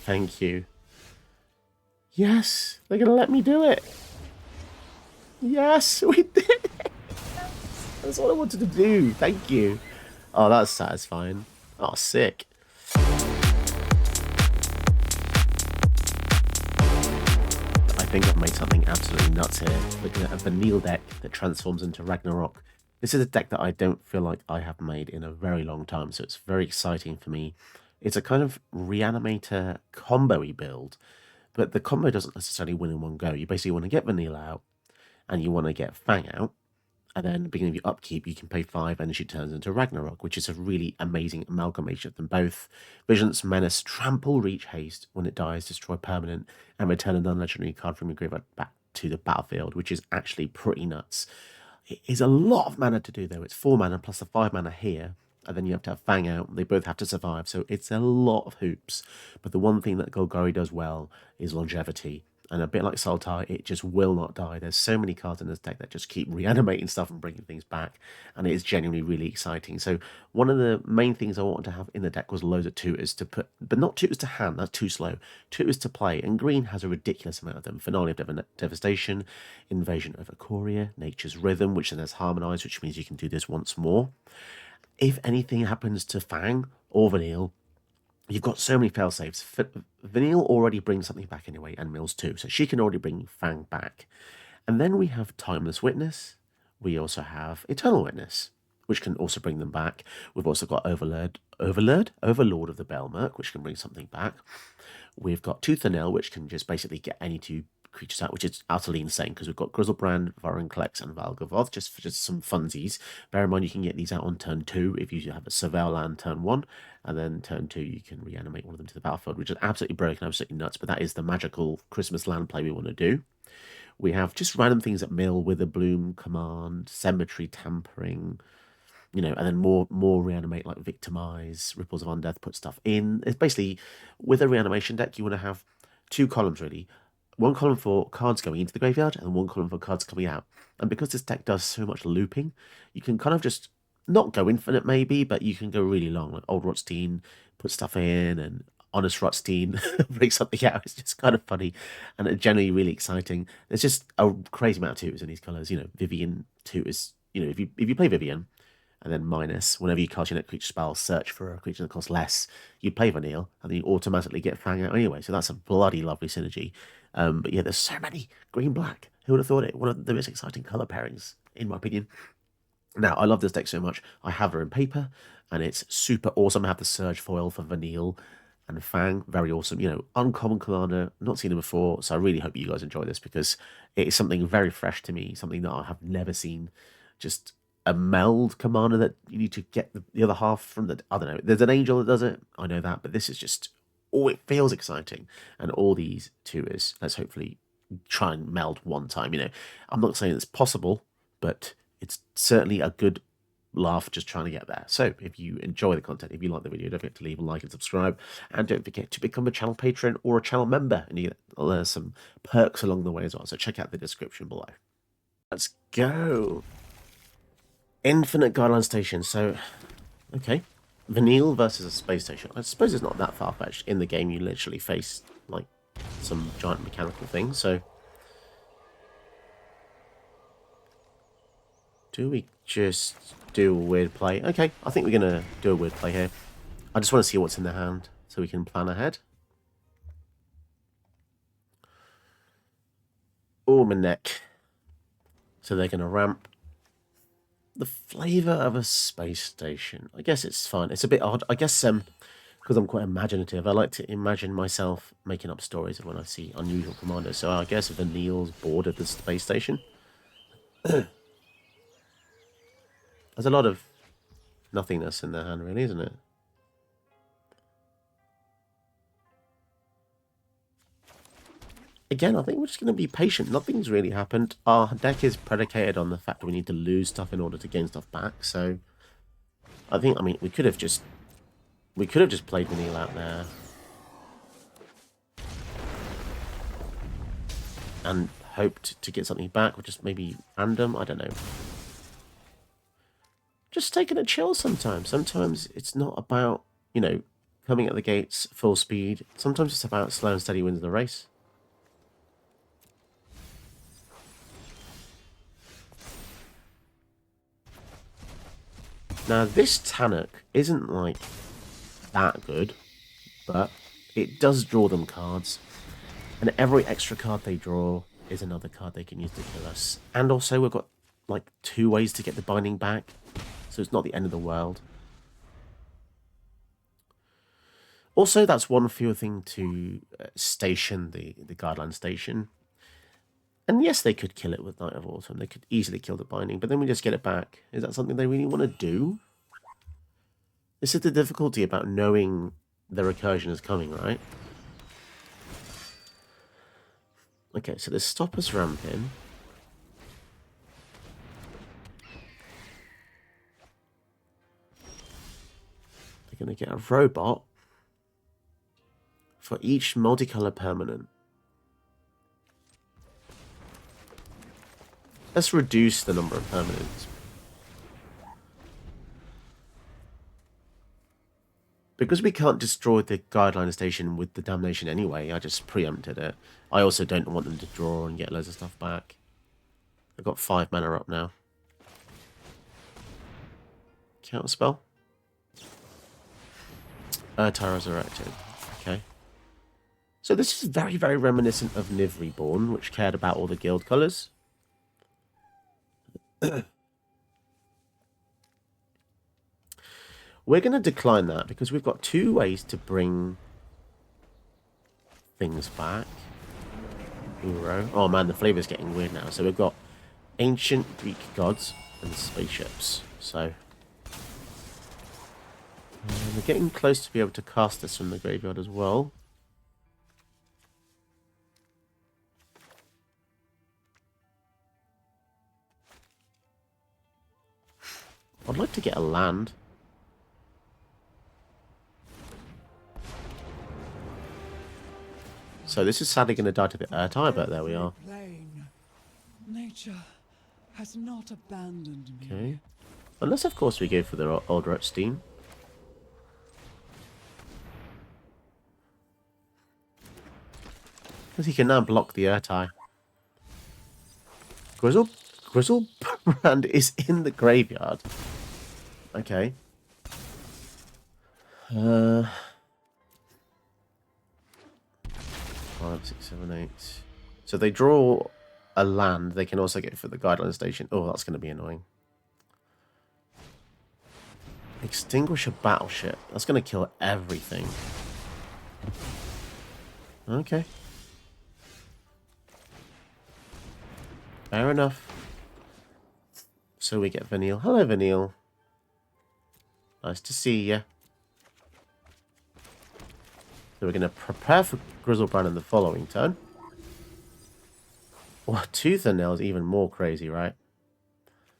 Thank you. Yes, they're going to let me do it. Yes, we did it. That's what I wanted to do. Thank you. Oh, that's satisfying. Oh, sick. I think I've made something absolutely nuts here. Looking at a Vanille deck that transforms into Ragnarok. This is a deck that I don't feel like I have made in a very long time, so it's very exciting for me. It's a kind of Reanimator combo-y build, but the combo doesn't necessarily win in one go. You basically want to get Vanille out, and you want to get Fang out, and then at the beginning of your upkeep, you can pay 5 energy turns into Ragnarok, which is a really amazing amalgamation of them both. Vigilance, Menace, Trample, Reach, Haste. When it dies, destroy permanent, and return a non-legendary card from your graveyard back to the battlefield, which is actually pretty nuts. It is a lot of mana to do, though. It's 4 mana plus the 5 mana here, and then you have to have Fang out. They both have to survive, so it's a lot of hoops. But the one thing that Golgari does well is longevity. And a bit like Sultai, it just will not die. There's so many cards in this deck that just keep reanimating stuff and bringing things back, and it is genuinely really exciting. So one of the main things I wanted to have in the deck was loads of tutors to put, but not tutors to hand, that's too slow. Tutors to play, and green has a ridiculous amount of them. Finale of Devastation, Invasion of Ikoria, Nature's Rhythm, which then has Harmonize, which means you can do this once more. If anything happens to Fang or Vanille, you've got so many fail-safes. Vanille already brings something back anyway, and Mills too, so she can already bring Fang back. And then we have Timeless Witness. We also have Eternal Witness, which can also bring them back. We've also got Overlord of the Belmerk, which can bring something back. We've got Tooth and Nail, which can just basically get any 2 creatures out, which is utterly insane because we've got Grizzlebrand, Vorinclex, and Valgavoth just for some funsies. Bear in mind you can get these out on turn 2 if you have a Surveil land turn 1, and then turn 2 you can reanimate one of them to the battlefield, which is absolutely broken, absolutely nuts, but that is the magical Christmas land play we want to do. We have just random things at mill, Witherbloom, Command, Cemetery, Tampering, and then more reanimate like Victimize, Ripples of Undeath, put stuff in. It's basically, with a reanimation deck, you want to have 2 columns really. 1 column for cards going into the graveyard, and 1 column for cards coming out. And because this deck does so much looping, you can kind of just not go infinite maybe, but you can go really long. Like Old Rotstein, put stuff in, and Honest Rotstein, bring something out. It's just kind of funny, and it's generally really exciting. There's just a crazy amount of tutors in these colours. Vivian tutors. If you play Vivian, and then minus, whenever you cast your next creature spell, search for a creature that costs less, you play Vanille, and then you automatically get Fang out anyway. So that's a bloody lovely synergy. But yeah, there's so many green-black. Who would have thought it? One of the most exciting colour pairings, in my opinion. Now, I love this deck so much. I have her in paper, and it's super awesome. I have the Surge foil for Vanille and Fang. Very awesome. Uncommon commander. Not seen it before, so I really hope you guys enjoy this because it is something very fresh to me, something that I have never seen. Just a Meld commander that you need to get the other half from the... I don't know. There's an angel that does it. I know that, but this is just... Oh, it feels exciting. And all these tutors, let's hopefully try and meld one time. I'm not saying it's possible, but it's certainly a good laugh just trying to get there. So if you enjoy the content, if you like the video, don't forget to leave a like and subscribe. And don't forget to become a channel patron or a channel member. And you get some perks along the way as well. So check out the description below. Let's go. Infinite Guideline Station. So, okay. Vanille versus a space station. I suppose it's not that far-fetched. In the game, you literally face, like, some giant mechanical things, so... Do we just do a weird play? Okay, I think we're going to do a weird play here. I just want to see what's in their hand, so we can plan ahead. Oh, my neck. So they're going to ramp. The flavour of a space station. I guess it's fine. It's a bit odd. I guess because I'm quite imaginative, I like to imagine myself making up stories of when I see unusual commandos. So I guess Vanille's bored of the space station. There's a lot of nothingness in their hand, really, isn't it? Again, I think we're just going to be patient. Nothing's really happened. Our deck is predicated on the fact that we need to lose stuff in order to gain stuff back. So, I mean, we could have just played Vanille out there and hoped to get something back, or just maybe random. I don't know. Just taking a chill sometimes. Sometimes it's not about coming at the gates full speed. Sometimes it's about slow and steady wins the race. Now, this Tannock isn't, like, that good, but it does draw them cards. And every extra card they draw is another card they can use to kill us. And also, we've got, like, 2 ways to get the binding back, so it's not the end of the world. Also, that's one fewer thing to station the guideline station. And yes, they could kill it with Night of Autumn. They could easily kill the binding, but then we just get it back. Is that something they really want to do? This is the difficulty about knowing the recursion is coming, right? Okay, so there's Stoppers ramping. They're going to get a robot for each multicolor permanent. Let's reduce the number of permanents. Because we can't destroy the guideline station with the damnation anyway, I just preempted it. I also don't want them to draw and get loads of stuff back. I've got 5 mana up now. Counterspell. Urtai Resurrected. Okay. So this is very, very reminiscent of Niv Reborn, which cared about all the guild colours. We're going to decline that because we've got 2 ways to bring things back. Uro. Oh man, the flavor's getting weird now. So we've got ancient Greek gods and spaceships. So we're getting close to be able to cast this from the graveyard as well. I'd like to get a land. So this is sadly going to die to the Urtai, but there we are. Nature has not abandoned me. Okay. Unless, of course, we go for the old Steam. Because he can now block the Urtai. Grizzlebrand is in the graveyard. Okay. 5, 6, 7, 8. So they draw a land. They can also get for the guideline station. Oh, that's going to be annoying. Extinguish a battleship. That's going to kill everything. Okay. Fair enough. So we get Vanille. Hello, Vanille. Nice to see you. So we're going to prepare for Grizzlebrand in the following turn. Well, Tooth and Nail is even more crazy, right?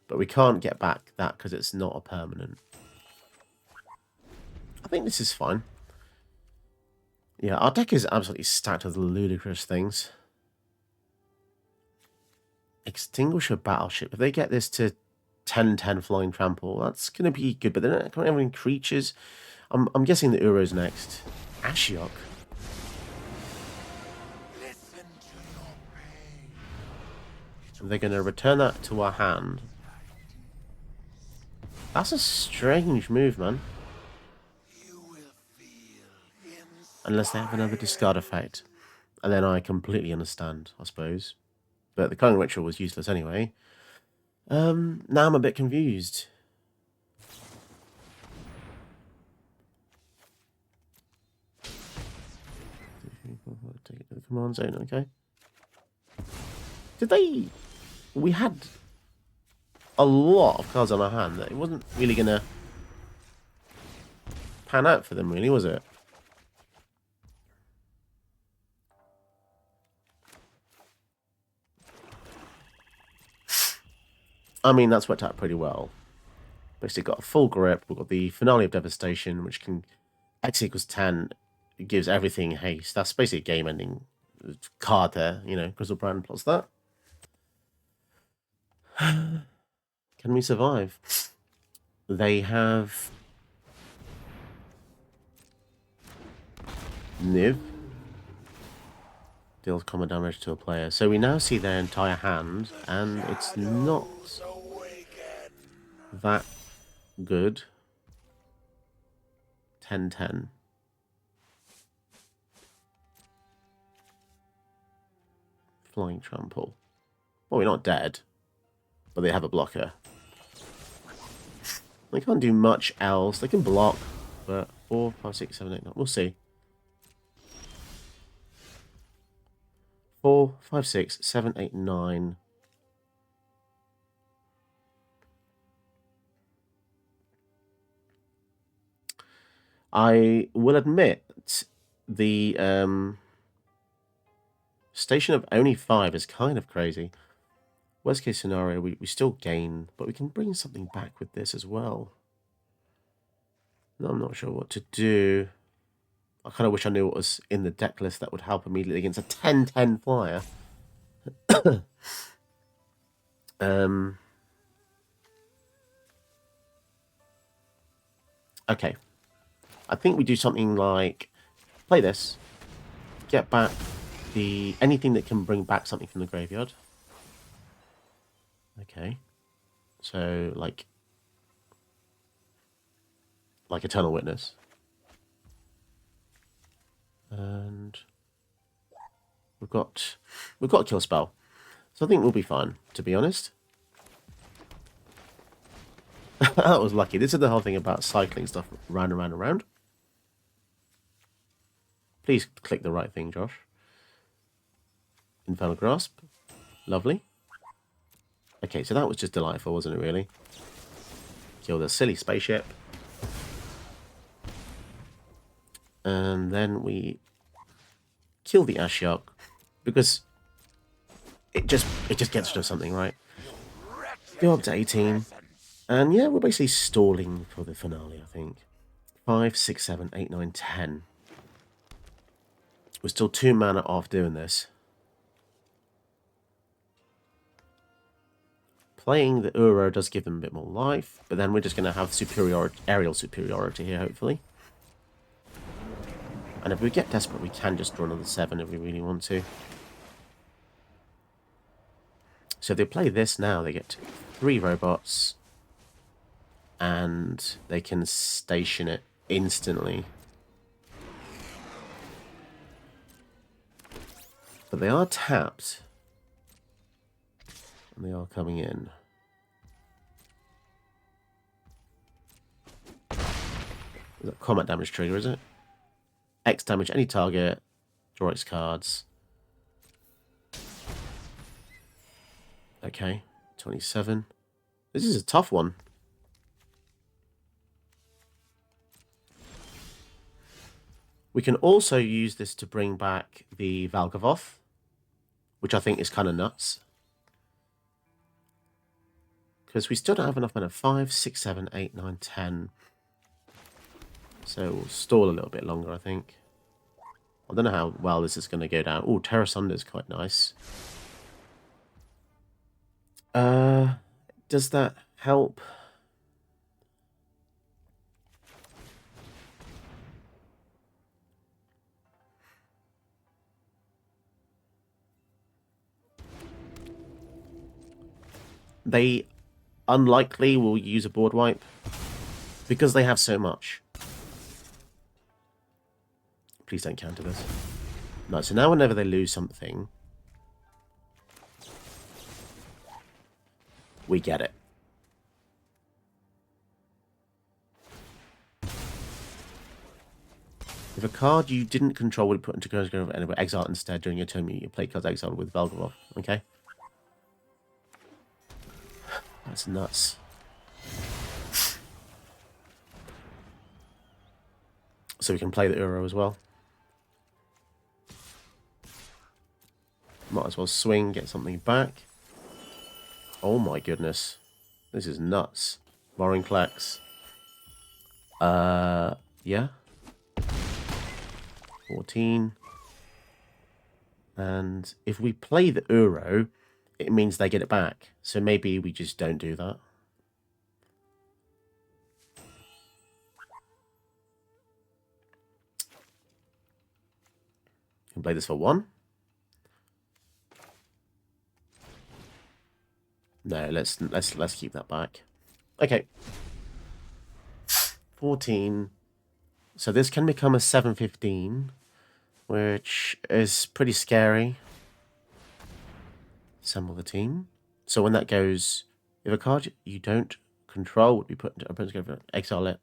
But we can't get back that because it's not a permanent. I think this is fine. Yeah, our deck is absolutely stacked with ludicrous things. Extinguish a battleship. If they get this to 10-10 flying trample, that's going to be good. But they're not having creatures. I'm guessing the Uro's next. Ashiok. And they're going to return that to our hand. That's a strange move, man. Unless they have another discard effect. And then I completely understand, I suppose. But the Culling Ritual was useless anyway. Now I'm a bit confused. Take it to the command zone, okay. Did they... We had a lot of cards on our hand that it wasn't really going to pan out for them, really, was it? I mean, that's worked out pretty well. Basically got a full grip. We've got the Finale of Devastation, which can X equals 10. It gives everything haste. That's basically a game-ending card there. You know, Grizzlebrand plus that. Can we survive? They have Niv. Deals common damage to a player. So we now see their entire hand, and it's not that good. 10-10. Flying trample. Well, we're not dead, but they have a blocker. They can't do much else. They can block, but 4, 5, 6, 7, 8, 9. We'll see. 4, 5, 6, 7, 8, 9. I will admit the station of only 5 is kind of crazy. Worst case scenario, we still gain, but we can bring something back with this as well. No, I'm not sure what to do. I kind of wish I knew what was in the deck list that would help immediately against a 10-10 flyer. Okay. I think we do something like play this, get back anything that can bring back something from the graveyard. Okay. So like Eternal Witness. And we've got a kill spell. So I think we'll be fine, to be honest. That was lucky. This is the whole thing about cycling stuff round and round and round. Please click the right thing, Josh. Infernal Grasp. Lovely. Okay, so that was just delightful, wasn't it, really? Kill the silly spaceship. And then we kill the Ashiok, because it just gets rid of something, right? Go up to 18. And yeah, we're basically stalling for the finale, I think. 5, 6, 7, 8, 9, 10. We're still 2 mana off doing this. Playing the Uro does give them a bit more life, but then we're just going to have aerial superiority here, hopefully. And if we get desperate, we can just draw another 7 if we really want to. So if they play this now, they get 3 robots. And they can station it instantly. But they are tapped. And they are coming in. Is that combat damage trigger, is it? X damage any target. Draw X cards. Okay. 27. This is a tough one. We can also use this to bring back the Valgavoth, which I think is kind of nuts. Because we still don't have enough mana. 5, 6, 7, 8, 9, 10. So we'll stall a little bit longer, I think. I don't know how well this is going to go down. Oh, Terra Sunder is quite nice. Does that help? They unlikely will use a board wipe because they have so much. Please don't counter this. No, so now whenever they lose something, we get it. If a card you didn't control would put into control of anywhere, exile instead during your turn, your play cards exiled with Valgavoth. Okay? That's nuts. So we can play the Uro as well. Might as well swing, get something back. Oh my goodness. This is nuts. Vorinclex. Yeah. 14. And if we play the Uro, it means they get it back. So maybe we just don't do that. Can play this for 1. No, let's keep that back. Okay. 14. So this can become a 7-15, which is pretty scary. Assemble the team. So when that goes, if a card you don't control would be put into opponent's graveyard, exile it.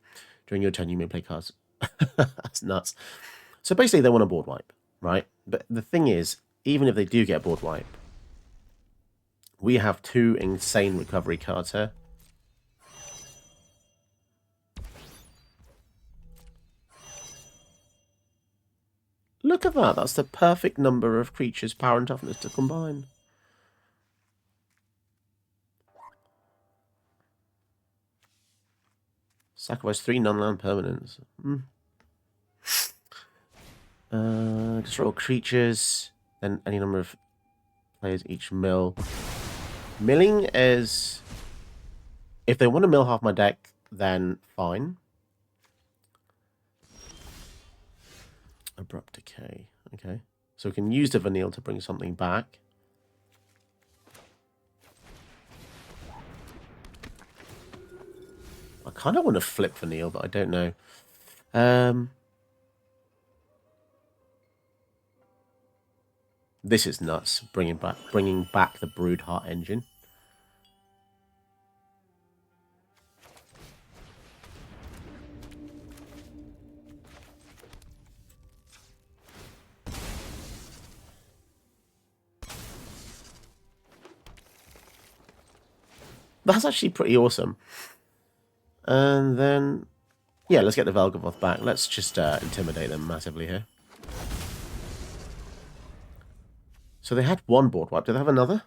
During your turn, you may play cards. That's nuts. So basically, they want a board wipe, right? But the thing is, even if they do get a board wipe, we have 2 insane recovery cards here. Look at that. That's the perfect number of creatures' power and toughness to combine. Sacrifice 3 non-land permanents. Just roll creatures, then any number of players each mill. Milling is... If they want to mill half my deck, then fine. Abrupt Decay. Okay. So we can use the Vanille to bring something back. I kind of want to flip Vanille, but I don't know. This is nuts. Bringing back the Broodheart engine. That's actually pretty awesome. And then, yeah, let's get the Velgavoth back. Let's just intimidate them massively here. So they had 1 board wipe. Do they have another?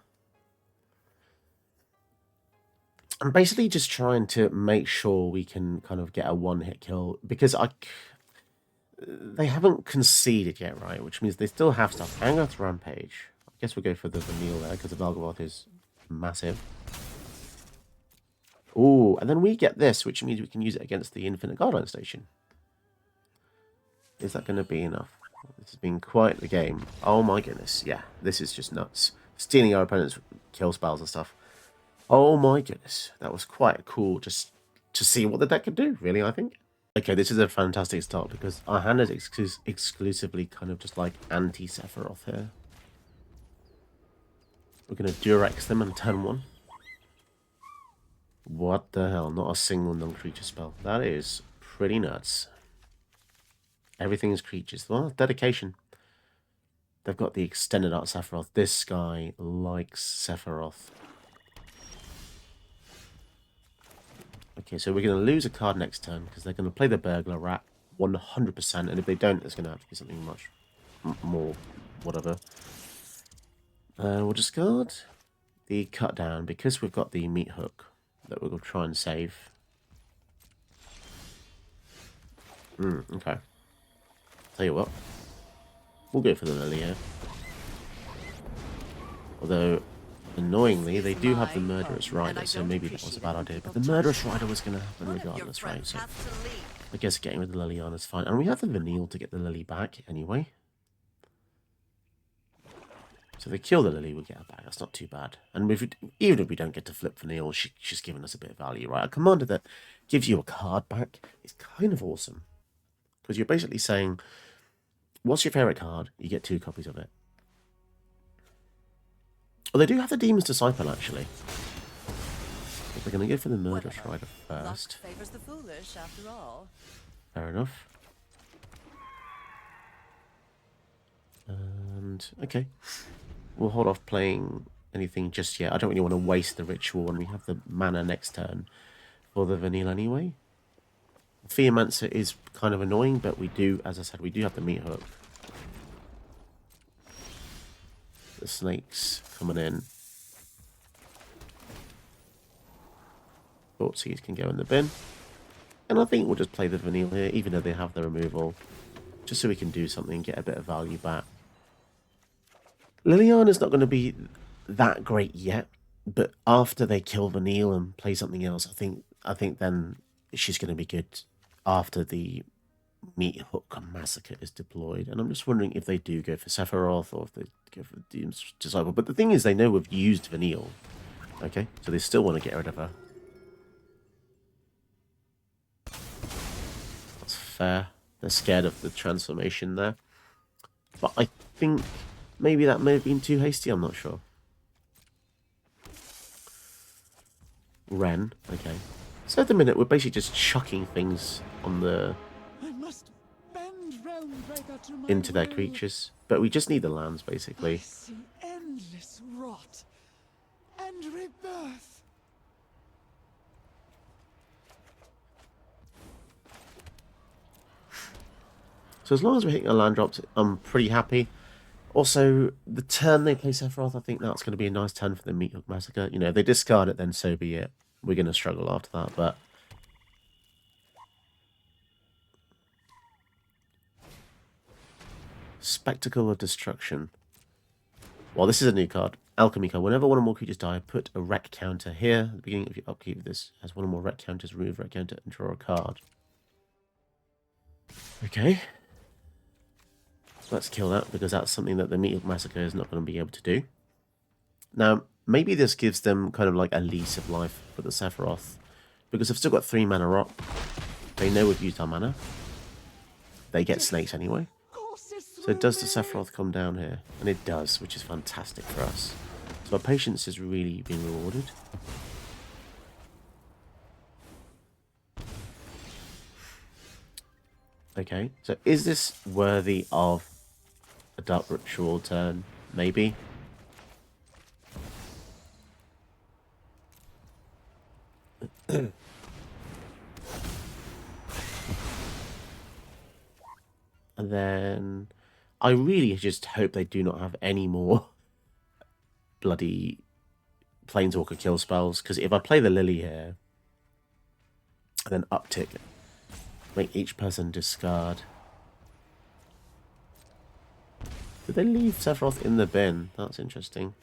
I'm basically just trying to make sure we can kind of get a 1-hit kill. Because they haven't conceded yet, right? Which means they still have stuff. Angoth Rampage. I guess we'll go for the Vanille there, because the Velgavoth is massive. Ooh, and then we get this, which means we can use it against the Infinite Guardline Station. Is that going to be enough? This has been quite the game. Oh my goodness, yeah, this is just nuts. Stealing our opponent's kill spells and stuff. Oh my goodness, that was quite cool just to see what the deck could do, really, I think. Okay, this is a fantastic start because our hand is exclusively kind of just like anti-Sephiroth here. We're going to Durex them on turn 1. What the hell? Not a single non-creature spell. That is pretty nuts. Everything is creatures. Well, dedication. They've got the extended art Sephiroth. This guy likes Sephiroth. Okay, so we're going to lose a card next turn because they're going to play the Burglar Rat 100%. And if they don't, it's going to have to be something much more whatever. We'll discard the Cut Down because we've got the Meat Hook that we'll try and save. Okay. Tell you what. We'll go for the Lily here. Although, annoyingly, they do have the Murderous Rider, so maybe that was a bad idea. But the Murderous Rider was going to happen regardless, right? So I guess getting rid of the Liliana is fine. And we have the Vanille to get the Lily back anyway. So if they kill the Lily, we get her back. That's not too bad. And even if we don't get to flip Vanille, she's given us a bit of value, right? A commander that gives you a card back is kind of awesome. Because you're basically saying, what's your favourite card? You get 2 copies of it. Well, they do have the Demon's Disciple, actually. But they're going to go for the Murderous Rider first. Favors the foolish, after all. Fair enough. And, okay. We'll hold off playing anything just yet. I don't really want to waste the ritual when we have the mana next turn for the Vanille anyway. Theomancer is kind of annoying, but we do, as I said, we do have the Meat Hook. The snakes coming in. Thoughtseize can go in the bin. And I think we'll just play the Vanille here, even though they have the removal. Just so we can do something, get a bit of value back. Liliana's not going to be that great yet, but after they kill Vanille and play something else, I think then she's going to be good after the Meat Hook Massacre is deployed, and I'm just wondering if they do go for Sephiroth or if they go for Doom's Disciple. But the thing is, they know we've used Vanille. Okay, so they still want to get rid of her. That's fair. They're scared of the transformation there. But I think maybe that may have been too hasty, I'm not sure. Ren, okay. So at the minute, we're basically just chucking things on the I must bend Realmbreaker to my into their will. creatures. But we just need the lands, I basically. see endless rot and rebirth. So as long as we're hitting our land drops, I'm pretty happy. Also, the turn they play Sephiroth, I think that's going to be a nice turn for the Meat Hook Massacre. You know, if they discard it, then so be it. We're going to struggle after that, but... Spectacle of Destruction. Well, this is a new card. Alchemy card. Whenever one or more creatures die, put a wreck counter here. At the beginning of your upkeep, this has one or more wreck counters, remove wreck counter, and draw a card. Okay. Let's kill that, because that's something that the Meat Hook Massacre is not going to be able to do. Now, maybe this gives them kind of like a lease of life for the Sephiroth, because they've still got 3 mana rock. They know we've used our mana. They get snakes anyway. So does the Sephiroth come down here? And it does, which is fantastic for us. So our patience is really being rewarded. Okay, so is this worthy of a Dark Ritual turn? Maybe. And then I really just hope they do not have any more bloody Planeswalker kill spells, because if I play the Lily here and then uptick, make each person discard. Did they leave Sephiroth in the bin? That's interesting.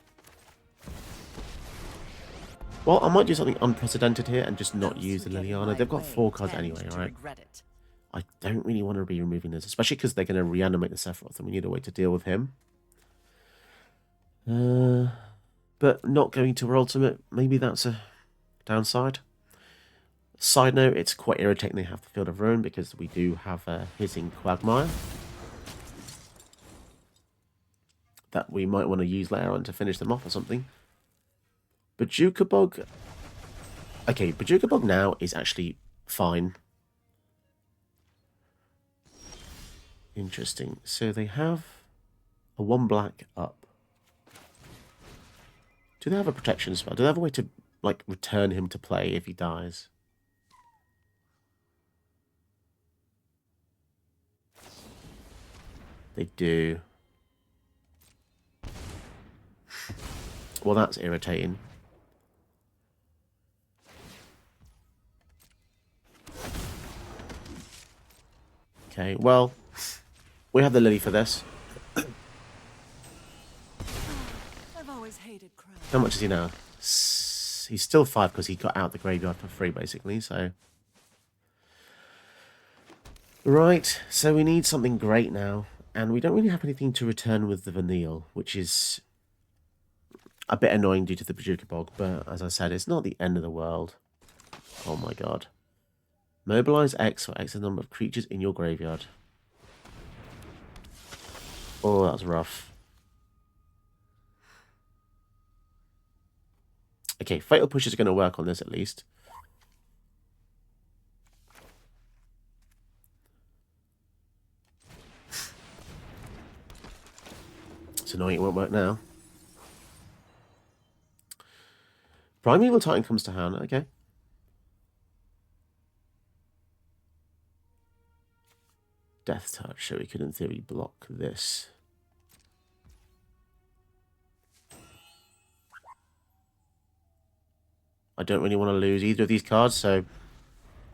Well, I might do something unprecedented here and just not use the Liliana. They've got 4 cards anyway, right? I don't really want to be removing this, especially because they're going to reanimate the Sephiroth and we need a way to deal with him. But not going to our ultimate, maybe that's a downside. Side note, it's quite irritating they have the Field of Ruin because we do have a hissing Quagmire that we might want to use later on to finish them off or something. Bajuka Bog. Okay, Bajuka Bog now is actually fine. Interesting. So they have a 1 black up. Do they have a protection spell? Do they have a way to, like, return him to play if he dies? They do. Well, that's irritating. Okay, well, we have the Lily for this. I've always hated crowds. How much is he now? He's still 5 because he got out the graveyard for free, basically, so... Right, so we need something great now, and we don't really have anything to return with the Vanille, which is a bit annoying due to the Bajuka Bog, but as I said, it's not the end of the world. Oh my god. Mobilize X for X number of creatures in your graveyard. Oh, that's rough. Okay, Fatal Push is going to work on this at least. It's annoying it won't work now. Primeval Titan comes to hand, okay. Death Touch, so we could in theory block this. I don't really want to lose either of these cards, so...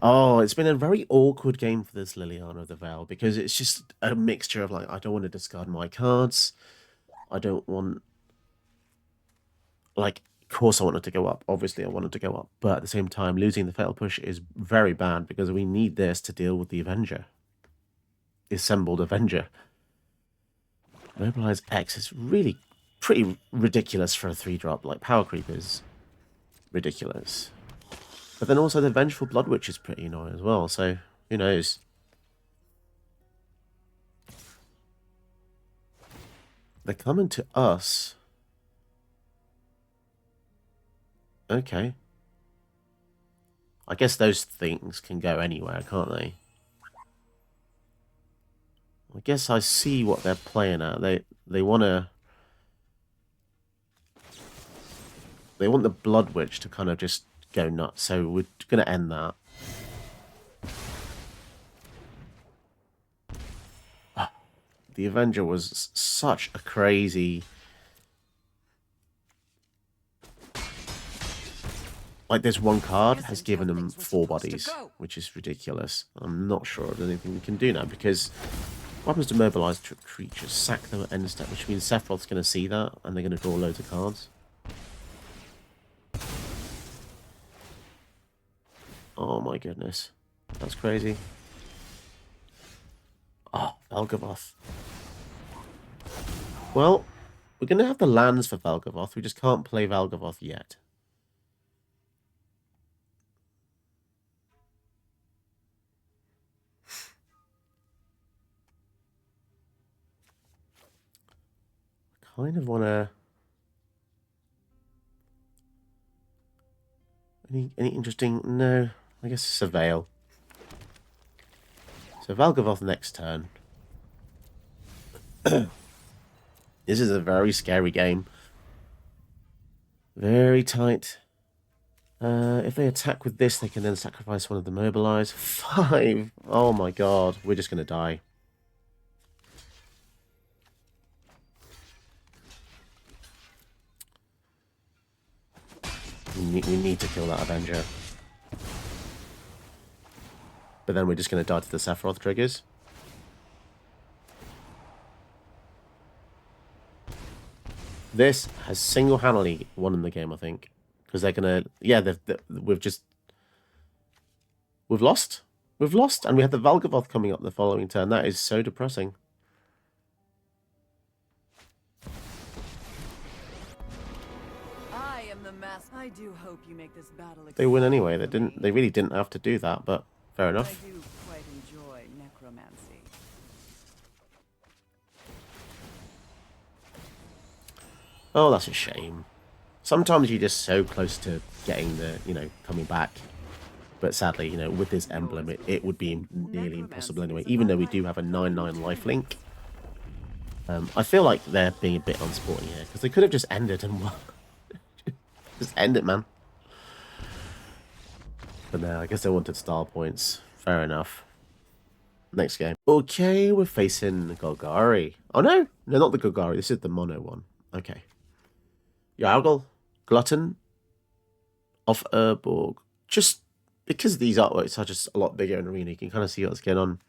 Oh, it's been a very awkward game for this Liliana of the Veil, because it's just a mixture of, like, I don't want to discard my cards. I don't want... Like, of course I wanted to go up. Obviously I wanted to go up. But at the same time, losing the Fatal Push is very bad, because we need this to deal with the Avenger. assembled Avenger. Mobilize X is really pretty ridiculous for a 3-drop. Like, Power Creep is ridiculous. But then also the Vengeful Blood Witch is pretty annoying as well, so who knows? They're coming to us. Okay. I guess those things can go anywhere, can't they? I guess I see what they're playing at. They want the Blood Witch to kind of just go nuts. So we're going to end that. The Avenger was such a crazy... Like, this one card has given them 4 bodies, which is ridiculous. I'm not sure there's anything we can do now, because what happens to mobilize creatures? Sack them at end step, which means Sephiroth's going to see that, and they're going to draw loads of cards. Oh my goodness. That's crazy. Oh, Velgavoth. Well, we're going to have the lands for Velgavoth. We just can't play Velgavoth yet. Kind of want to... Any interesting... No, I guess it's a Veil. So Velgavoth next turn. This is a very scary game. Very tight. If they attack with this, they can then sacrifice one of the mobilize. 5! Oh my god, we're just going to die. We need to kill that Avenger. But then we're just going to die to the Sephiroth triggers. This has single-handedly won in the game, I think. Because they're going to... Yeah, we've lost. We've lost. And we have the Velgavoth coming up the following turn. That is so depressing. I do hope you make this battle. They win anyway. They really didn't have to do that, but fair enough. I do quite enjoy necromancy. Oh, that's a shame. Sometimes you're just so close to getting the, coming back. But sadly, with this emblem, it would be nearly impossible anyway. Even though we do have a 9/9 lifelink. I feel like they're being a bit unsporting here because they could have just ended and won. Just end it, man. But no, I guess they wanted star points. Fair enough. Next game. Okay, we're facing Golgari. Oh no, not the Golgari. This is the mono one. Okay. Yargle, Glutton, off Urborg. Just because these artworks are just a lot bigger in Arena, you can kind of see what's going on.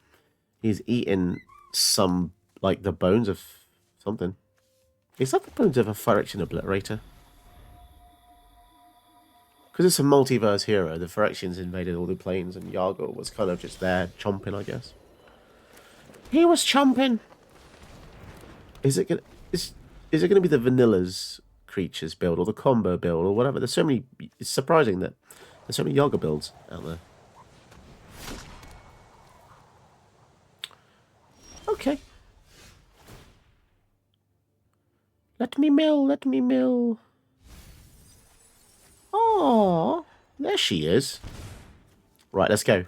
He's eating some, like, the bones of something. Is that the bones of a Phyrexian Obliterator? Because it's a multiverse hero, the Phyrexians invaded all the planes and Yargle was kind of just there chomping, I guess. He was chomping! Is it gonna be the Vanilla's creatures build or the combo build or whatever? There's so many... It's surprising that there's so many Yargle builds out there. Okay. Let me mill, let me mill. Oh, there she is. Right, let's go.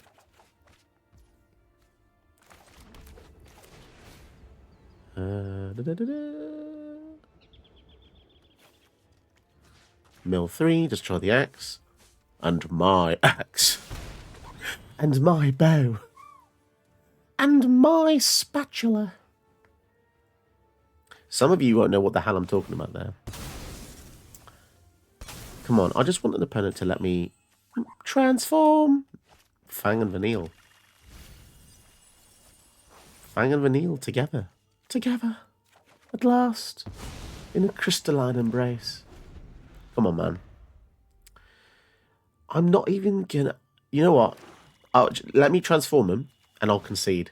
Mill 3, destroy the axe. And my axe. And my bow. And my spatula. Some of you won't know what the hell I'm talking about there. Come on, I just want an opponent to let me transform. Fang and Vanille. Fang and Vanille together. Together. At last. In a crystalline embrace. Come on, man. I'm not even gonna... You know what? Let me transform him and I'll concede.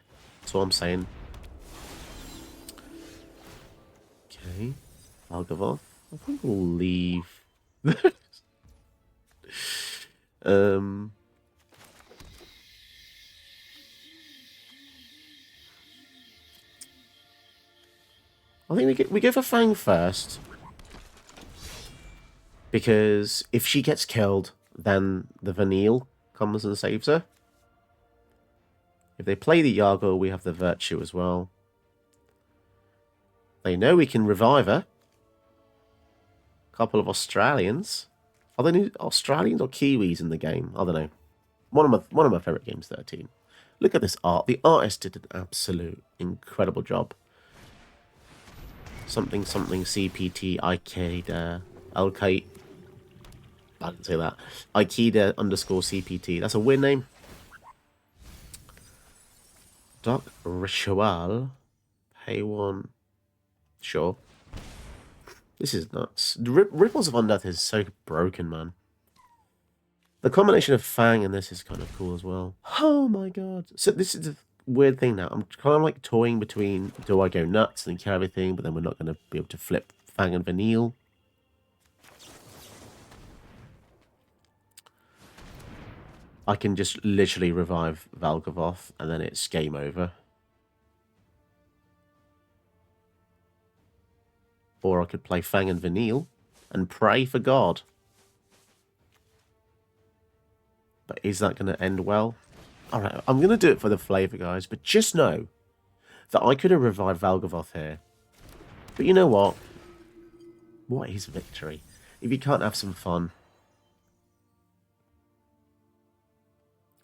That's all I'm saying. Okay. I'll give off. I think we'll leave. um. I think we go for Fang first. Because if she gets killed, then the Vanille comes and saves her. If they play the Yargle, we have the Virtue as well. They know we can revive her. Couple of Australians. Are there any Australians or Kiwis in the game? I don't know. One of my favourite games, 13. Look at this art. The artist did an absolute incredible job. Something CPT Ikeda LK. I didn't say that. Ikeda _ CPT. That's a weird name. Dark Ritual. Pay 1. Sure. This is nuts. Ripples of Undeath is so broken, man. The combination of Fang and this is kind of cool as well. Oh my god. So this is a weird thing now. I'm kind of like toying between, do I go nuts and kill everything, but then we're not going to be able to flip Fang and Vanille. I can just literally revive Valgavoth and then it's game over. Or I could play Fang and Vanille and pray for God. But is that going to end well? Alright, I'm going to do it for the flavour, guys. But just know that I could have revived Valgavoth here. But you know what? What is victory? If you can't have some fun.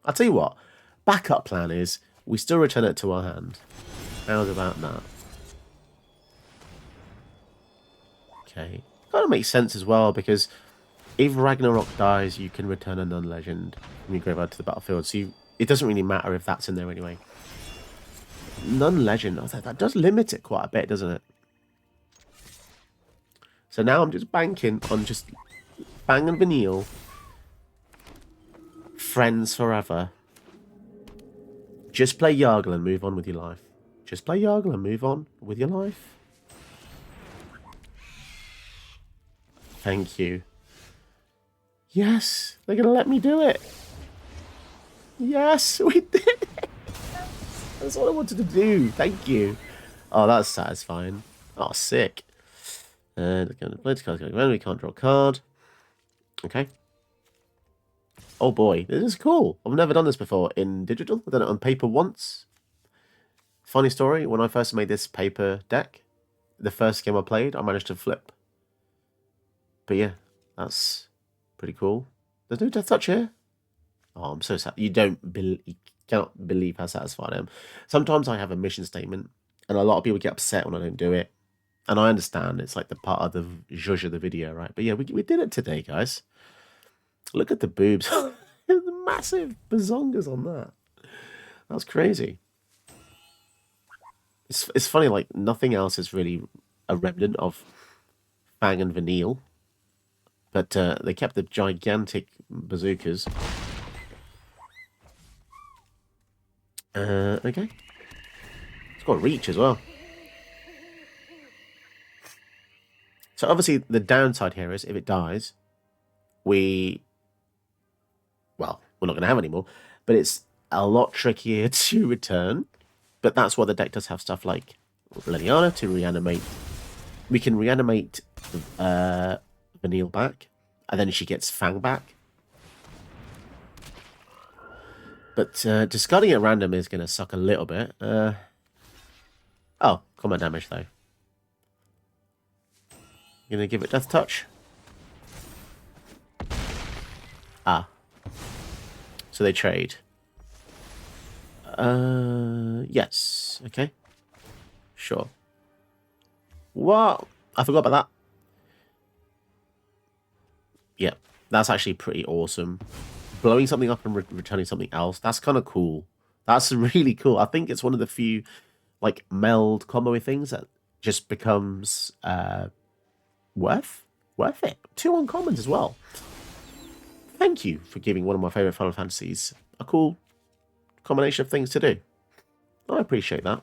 I'll tell you what. Backup plan is we still return it to our hand. How's about that? Okay. Kind of makes sense as well, because if Ragnarok dies, you can return a non-legend from your graveyard to the battlefield. So it doesn't really matter if that's in there anyway. Non-legend, that does limit it quite a bit, doesn't it? So now I'm just banking on just Fang and Vanille. Friends forever. Just play Yargle and move on with your life. Just play Yargle and move on with your life. Thank you. Yes, they're going to let me do it. Yes, we did it. That's what I wanted to do. Thank you. Oh, that's satisfying. Oh, sick. And we can't draw a card. Okay. Oh boy, this is cool. I've never done this before in digital. I've done it on paper once. Funny story, when I first made this paper deck, the first game I played, I managed to flip. But yeah, that's pretty cool. There's no death touch here. Oh, I'm so sad. You cannot believe how satisfied I am. Sometimes I have a mission statement, and a lot of people get upset when I don't do it. And I understand, it's like the part of the zhuzh of the video, right? But yeah, we did it today, guys. Look at the boobs. There's massive bazongas on that. That's crazy. It's funny, like, nothing else is really a remnant of Fang and Vanille. But they kept the gigantic bazookas. Okay. It's got reach as well. So obviously the downside here is if it dies, we're not going to have any more. But it's a lot trickier to return. But that's why the deck does have stuff like Liliana to reanimate. We can reanimate Vanille back, and then she gets Fang back. But discarding at random is going to suck a little bit. Oh, combat damage though. Going to give it Death Touch. Ah. So they trade. Yes. Okay. Sure. What? I forgot about that. Yeah, that's actually pretty awesome. Blowing something up and returning something else, that's kind of cool. That's really cool. I think it's one of the few, like, meld combo things that just becomes worth it. 2 uncommons as well. Thank you for giving one of my favourite Final Fantasies a cool combination of things to do. I appreciate that.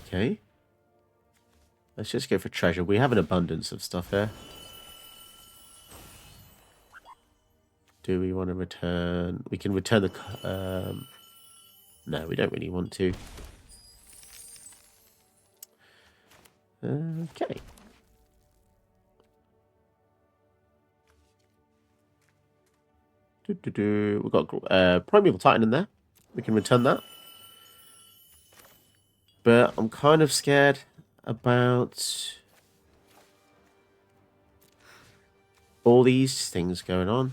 Okay. Let's just go for treasure. We have an abundance of stuff here. Do we want to return? We can return the... no, we don't really want to. Okay. We've got Primeval Titan in there. We can return that. But I'm kind of scared about all these things going on.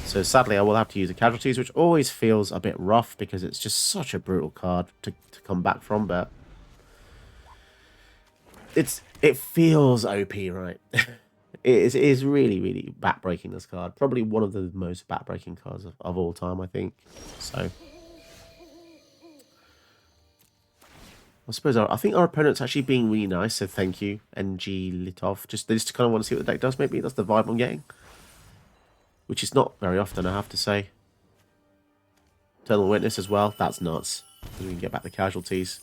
So sadly, I will have to use the casualties, which always feels a bit rough because it's just such a brutal card to come back from. But it feels OP, right? It is really, really backbreaking, this card. Probably one of the most backbreaking cards of all time, I think. So I suppose I think our opponent's actually being really nice, so thank you, NG Litov. They just kind of want to see what the deck does, maybe. That's the vibe I'm getting. Which is not very often, I have to say. Eternal Witness as well. That's nuts. We can get back the casualties.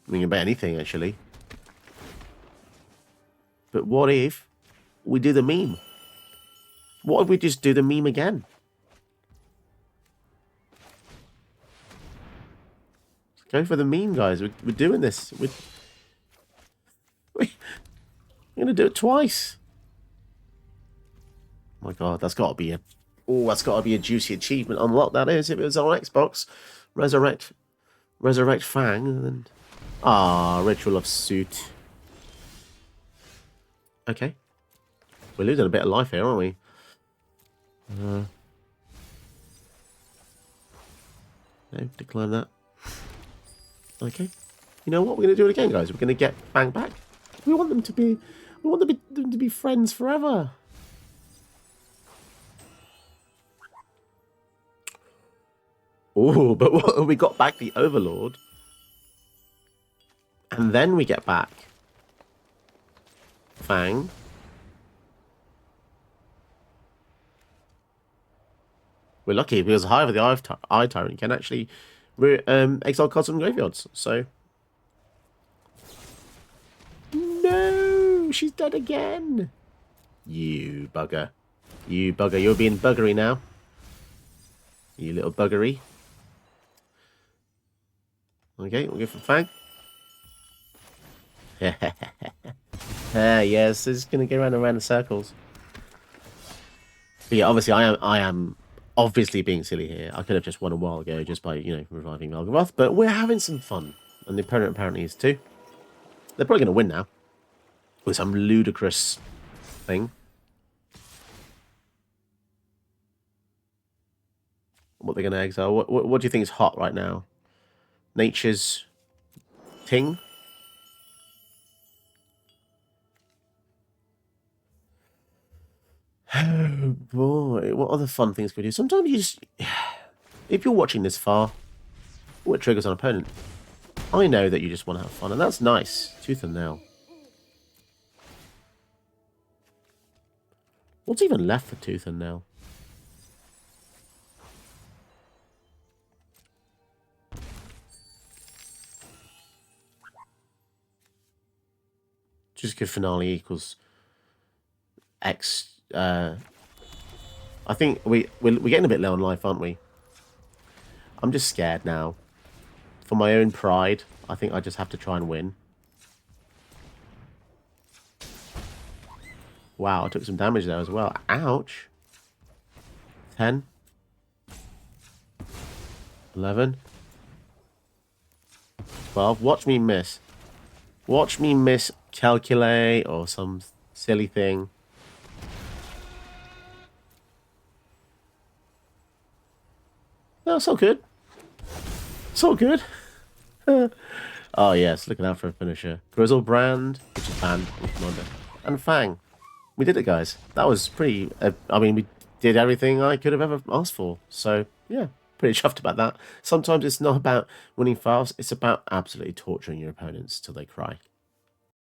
We can bet anything, actually. But what if we do the meme? What if we just do the meme again? Let's go for the meme, guys. We're doing this. We're going to do it twice. Oh my god, that's got to be a... Oh, that's got to be a juicy achievement unlock, that is. If it was on Xbox. Resurrect Fang. And then... Ah, Ritual of Suit. Okay. We're losing a bit of life here, aren't we? No, decline that. Okay. You know what? We're going to do it again, guys. We're going to get Fang back. We want them to be... We want them to be friends forever. Oh, but what, we got back the Overlord. And then we get back Fang. We're lucky because Hive of the Eye Tyrant can actually exile cards from graveyards. So no, she's dead again. You bugger. You bugger. You're being buggery now. You little buggery. Okay, we'll go for Fang. Yes, it's going to go round and round in circles. But yeah, obviously, I am obviously being silly here. I could have just won a while ago just by, reviving Melgaroth, but we're having some fun. And the opponent apparently is too. They're probably going to win now. With some ludicrous thing. What they're going to exile. What do you think is hot right now? Nature's Ting? Oh boy, what other fun things can we do? Sometimes you just... If you're watching this far, what triggers an opponent? I know that you just want to have fun, and that's nice. Tooth and nail. What's even left for Tooth and nail? Just good finale equals X. I think we're getting a bit low on life, aren't we? I'm just scared now. For my own pride, I think I just have to try and win. Wow, I took some damage there as well. Ouch. 10. 11. 12. Watch me miss. Watch me miss calculate or some silly thing. No, it's all good. It's all good. Oh, yes. Looking out for a finisher. Grizzlebrand, which is banned with Commander. And Fang. We did it, guys. That was pretty... I mean, we did everything I could have ever asked for. So, yeah. Pretty chuffed about that. Sometimes it's not about winning fast. It's about absolutely torturing your opponents till they cry.